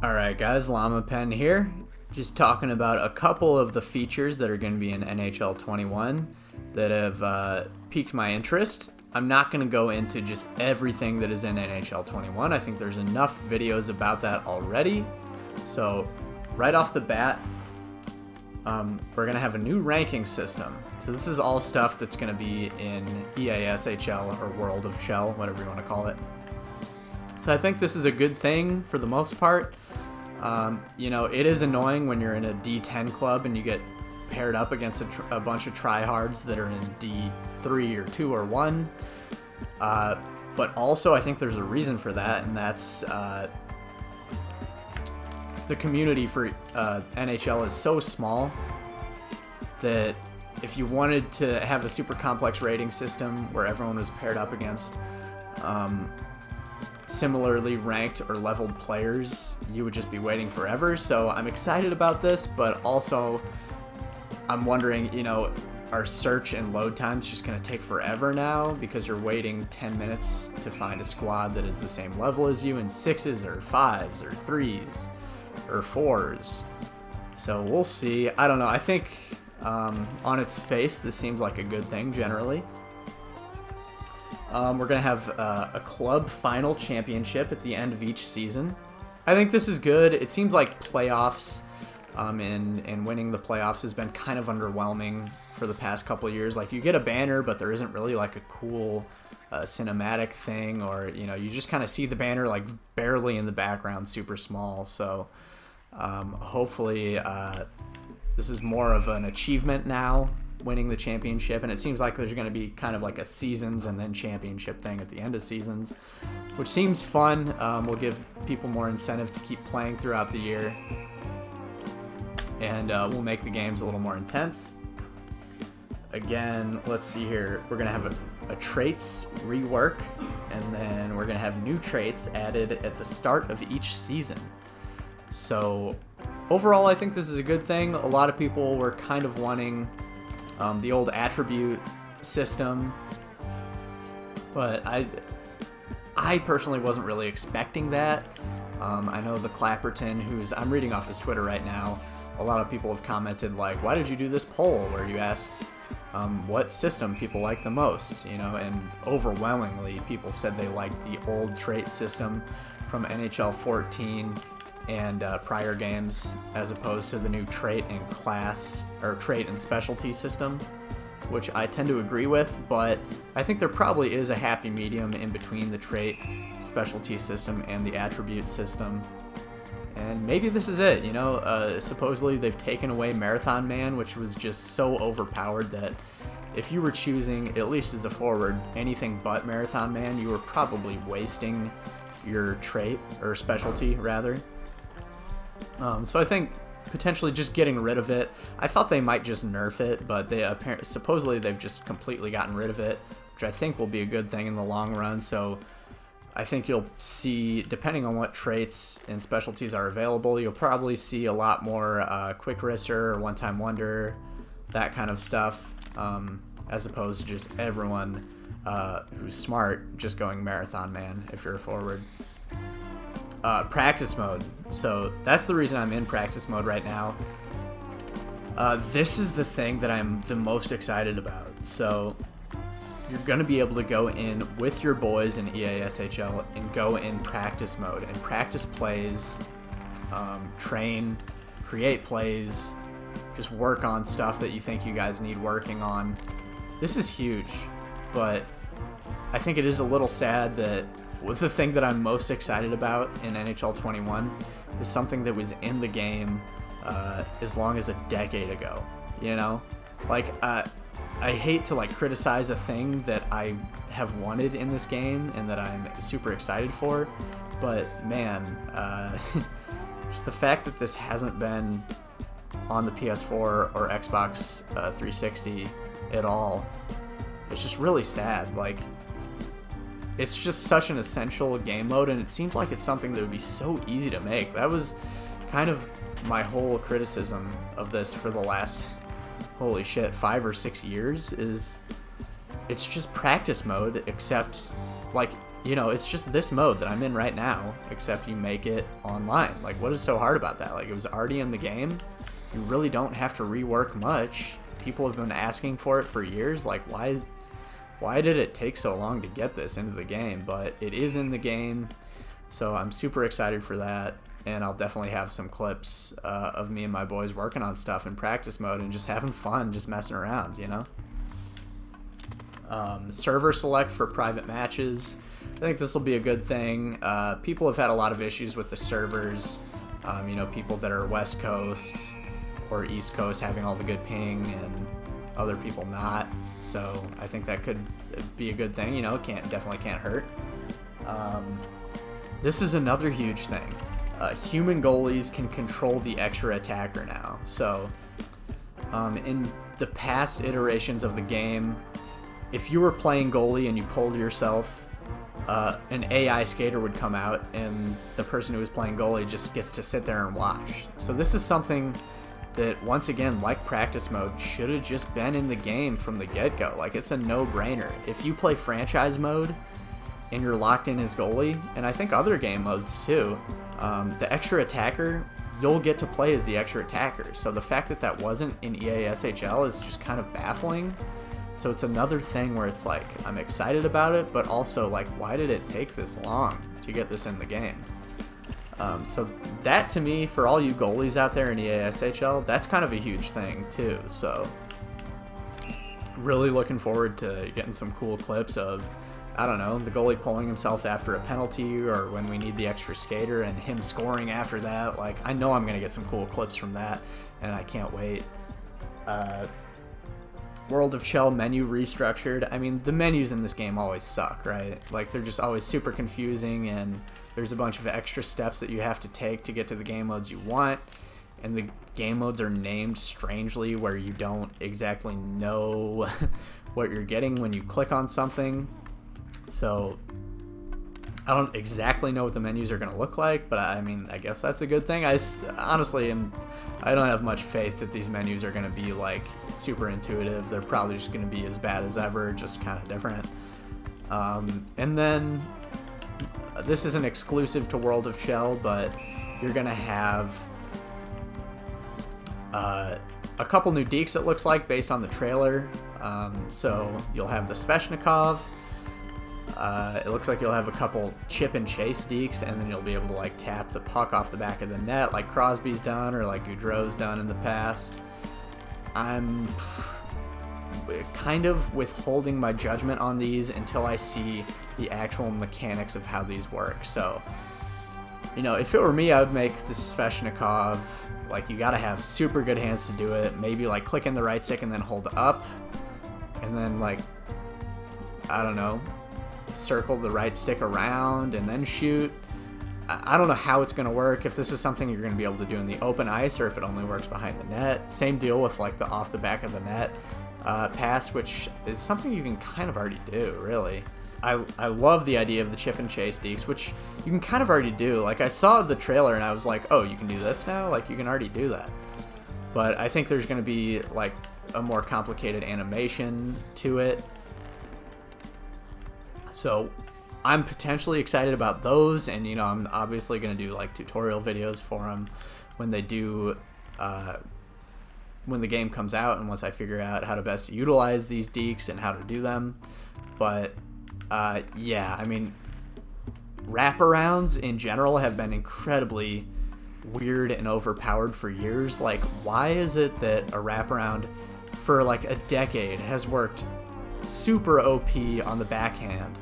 Alright guys, llamapen here. Just talking about a couple of the features that are going to be in NHL 21 that have piqued my interest. I'm not going to go into just everything that is in NHL 21. I think there's enough videos about that already. So right off the bat, we're going to have a new ranking system. So this is all stuff that's going to be in EASHL or World of Shell, whatever you want to call it. So I think this is a good thing for the most part. It is annoying when you're in a D10 club and you get paired up against a bunch of tryhards that are in D3 or 2 or 1. But also I think there's a reason for that, and that's the community for NHL is so small that if you wanted to have a super complex rating system where everyone was paired up against similarly ranked or leveled players, you would just be waiting forever. So I'm excited about this, but also I'm wondering, are search and load times just going to take forever now because you're waiting 10 minutes to find a squad that is the same level as you in 6s or 5s or 3s or 4s. So we'll see. I don't know. I think on its face, this seems like a good thing generally. We're going to have a club final championship at the end of each season. I think this is good. It seems like playoffs and winning the playoffs has been kind of underwhelming for the past couple of years. Like, you get a banner, but there isn't really like a cool cinematic thing, or, you just kind of see the banner like barely in the background, super small. So hopefully this is more of an achievement now, winning the championship, and it seems like there's going to be kind of like a seasons and then championship thing at the end of seasons, which seems fun. Will give people more incentive to keep playing throughout the year, and will make the games a little more intense. Again, let's see here. We're going to have a traits rework, and then we're going to have new traits added at the start of each season. So overall, I think this is a good thing. A lot of people were kind of wanting the old attribute system, but I personally wasn't really expecting that. I know the Clapperton, I'm reading off his Twitter right now, a lot of people have commented like, why did you do this poll where you asked what system people like the most, and overwhelmingly people said they liked the old trait system from NHL 14 and prior games, as opposed to the new trait and class, or trait and specialty system, which I tend to agree with, but I think there probably is a happy medium in between the trait specialty system and the attribute system. And maybe this is it, supposedly they've taken away Marathon Man, which was just so overpowered that if you were choosing, at least as a forward, anything but Marathon Man, you were probably wasting your trait, or specialty rather. So I think potentially just getting rid of it. I thought they might just nerf it, but supposedly they've just completely gotten rid of it, which I think will be a good thing in the long run. So I think you'll see, depending on what traits and specialties are available, you'll probably see a lot more quick wrister or one-time wonder, that kind of stuff, as opposed to just everyone who's smart just going Marathon Man if you're a forward. Practice mode. So that's the reason I'm in practice mode right now. This is the thing that I'm the most excited about. So you're going to be able to go in with your boys in EASHL and go in practice mode and practice plays, train, create plays, just work on stuff that you think you guys need working on. This is huge, but I think it is a little sad that the thing that I'm most excited about in NHL 21 is something that was in the game as long as a decade ago, I hate to criticize a thing that I have wanted in this game and that I'm super excited for, but man, just the fact that this hasn't been on the PS4 or Xbox 360 at all, it's just really sad. It's just such an essential game mode, and it seems like it's something that would be so easy to make. That was kind of my whole criticism of this for the last, holy shit, 5 or 6 years, is it's just practice mode, except you know, it's just this mode that I'm in right now, except you make it online. Like, what is so hard about that? Like, it was already in the game. You really don't have to rework much. People have been asking for it for years. Like, why did it take so long to get this into the game? But it is in the game, so I'm super excited for that. And I'll definitely have some clips of me and my boys working on stuff in practice mode and just having fun, just messing around, you know? Server select for private matches. I think this will be a good thing. People have had a lot of issues with the servers. You know, people that are West Coast or East Coast having all the good ping and other people not. So I think that could be a good thing. You know, definitely can't hurt. This is another huge thing. Human goalies can control the extra attacker now. So in the past iterations of the game, if you were playing goalie and you pulled yourself, an AI skater would come out and the person who was playing goalie just gets to sit there and watch. So this is something that, once again, like practice mode, should have just been in the game from the get-go. Like, it's a no-brainer. If you play franchise mode and you're locked in as goalie, and I think other game modes too, the extra attacker, you'll get to play as the extra attacker. So the fact that that wasn't in EASHL is just kind of baffling. So it's another thing where it's like, I'm excited about it, but also like, why did it take this long to get this in the game? So that, to me, for all you goalies out there in EASHL, that's kind of a huge thing too. So really looking forward to getting some cool clips of, I don't know, the goalie pulling himself after a penalty, or when we need the extra skater and him scoring after that. Like, I know I'm going to get some cool clips from that, and I can't wait. World of Chell menu restructured. I mean, the menus in this game always suck, right? Like, they're just always super confusing, and there's a bunch of extra steps that you have to take to get to the game modes you want, and the game modes are named strangely where you don't exactly know what you're getting when you click on something. So I don't exactly know what the menus are going to look like, but I mean, I guess that's a good thing. I don't have much faith that these menus are going to be like super intuitive. They're probably just going to be as bad as ever, just kind of different. And then this isn't exclusive to World of Chell, but you're going to have a couple new deeks, it looks like, based on the trailer. So you'll have the Sveshnikov. It looks like you'll have a couple chip and chase deeks, and then you'll be able to like tap the puck off the back of the net like Crosby's done, or like Goudreau's done in the past. I'm kind of withholding my judgment on these until I see the actual mechanics of how these work. So, you know, if it were me, I would make the Sveshnikov, like, you gotta have super good hands to do it. Maybe like click in the right stick and then hold up, and then like, I don't know, circle the right stick around and then shoot. I don't know how it's going to work, if this is something you're going to be able to do in the open ice or if it only works behind the net. Same deal with like the off the back of the net pass, which is something you can kind of already do, really. I love the idea of the chip and chase deeks, which you can kind of already do. Like, I saw the trailer and I was like, oh, you can do this now? Like, you can already do that. But I think there's going to be like a more complicated animation to it. So I'm potentially excited about those, and you know, I'm obviously going to do like tutorial videos for them when they do, when the game comes out, and once I figure out how to best utilize these deeks and how to do them. But yeah, I mean, wraparounds in general have been incredibly weird and overpowered for years. Like, why is it that a wraparound for like a decade has worked super OP on the backhand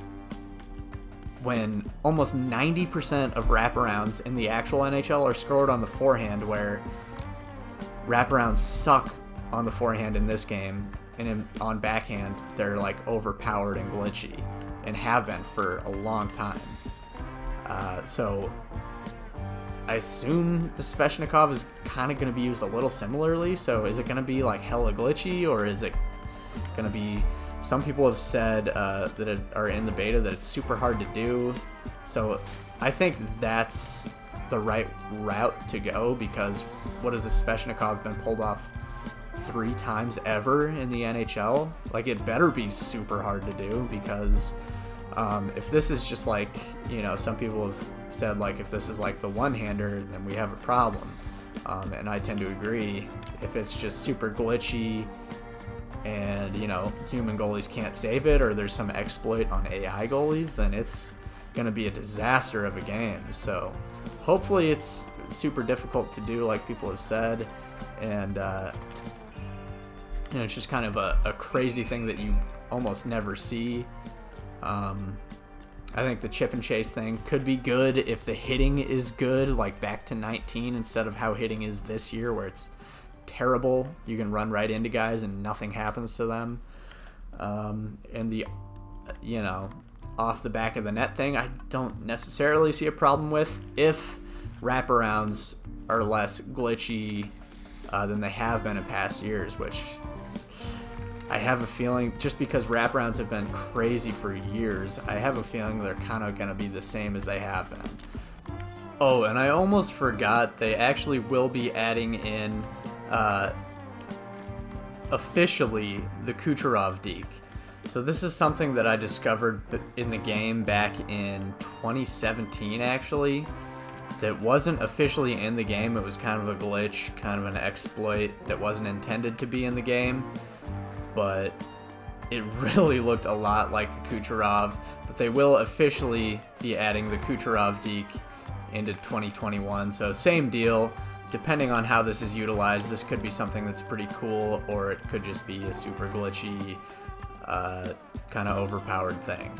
when almost 90% of wraparounds in the actual NHL are scored on the forehand, where wraparounds suck on the forehand in this game, and on backhand they're like overpowered and glitchy, and have been for a long time. So I assume the Sveshnikov is kind of going to be used a little similarly. So is it going to be like hella glitchy, or is it going to be... Some people have said that are in the beta that it's super hard to do. So I think that's the right route to go, because what has the Sveshnikov been pulled off 3 times ever in the NHL? Like, it better be super hard to do, because If this is just like, some people have said, like, if this is like the one-hander, then we have a problem. And I tend to agree. If it's just super glitchy and, human goalies can't save it, or there's some exploit on AI goalies, then it's going to be a disaster of a game. So hopefully it's super difficult to do, like people have said. And, it's just kind of a crazy thing that you almost never see. I think the chip and chase thing could be good if the hitting is good, like back to 19 instead of how hitting is this year, where it's terrible. You can run right into guys and nothing happens to them. And the, off the back of the net thing, I don't necessarily see a problem with if wraparounds are less glitchy than they have been in past years, which I have a feeling, just because wraparounds have been crazy for years, I have a feeling they're kind of going to be the same as they have been. Oh, and I almost forgot, they actually will be adding in officially the Kucherov deke. So this is something that I discovered in the game back in 2017, actually, that wasn't officially in the game. It was kind of a glitch, kind of an exploit that wasn't intended to be in the game. But it really looked a lot like the Kucherov. But they will officially be adding the Kucherov deke into 2021. So same deal. Depending on how this is utilized, this could be something that's pretty cool, or it could just be a super glitchy, kind of overpowered thing.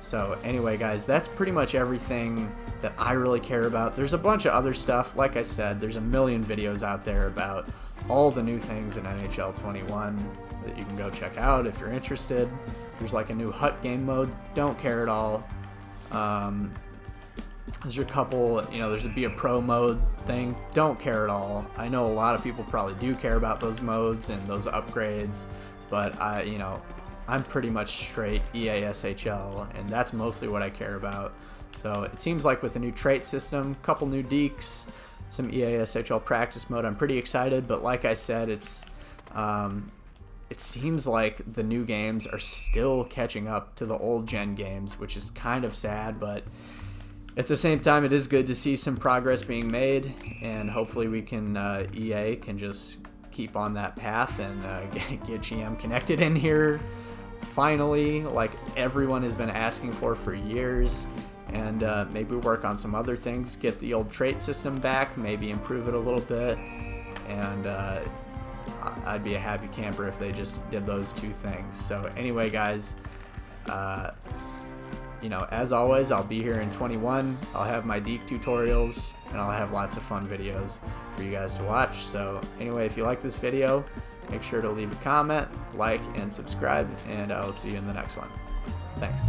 So anyway, guys, that's pretty much everything that I really care about. There's a bunch of other stuff. Like I said, there's a million videos out there about all the new things in NHL 21 that you can go check out if you're interested. There's like a new hut game mode. Don't care at all. There's a couple, there's a Be a Pro mode thing. Don't care at all. I know a lot of people probably do care about those modes and those upgrades, but I'm pretty much straight EASHL, and that's mostly what I care about. So it seems like with the new trait system, couple new dekes, some EASHL practice mode, I'm pretty excited. But like I said, it seems like the new games are still catching up to the old gen games, which is kind of sad, but at the same time, it is good to see some progress being made, and hopefully we can, EA can just keep on that path and get GM connected in here finally, like everyone has been asking for years. And maybe work on some other things, get the old trait system back, maybe improve it a little bit, and I'd be a happy camper if they just did those two things. So anyway, guys, as always, I'll be here in 21. I'll have my deke tutorials, and I'll have lots of fun videos for you guys to watch. So anyway, if you like this video, make sure to leave a comment, like, and subscribe, and I'll see you in the next one. Thanks.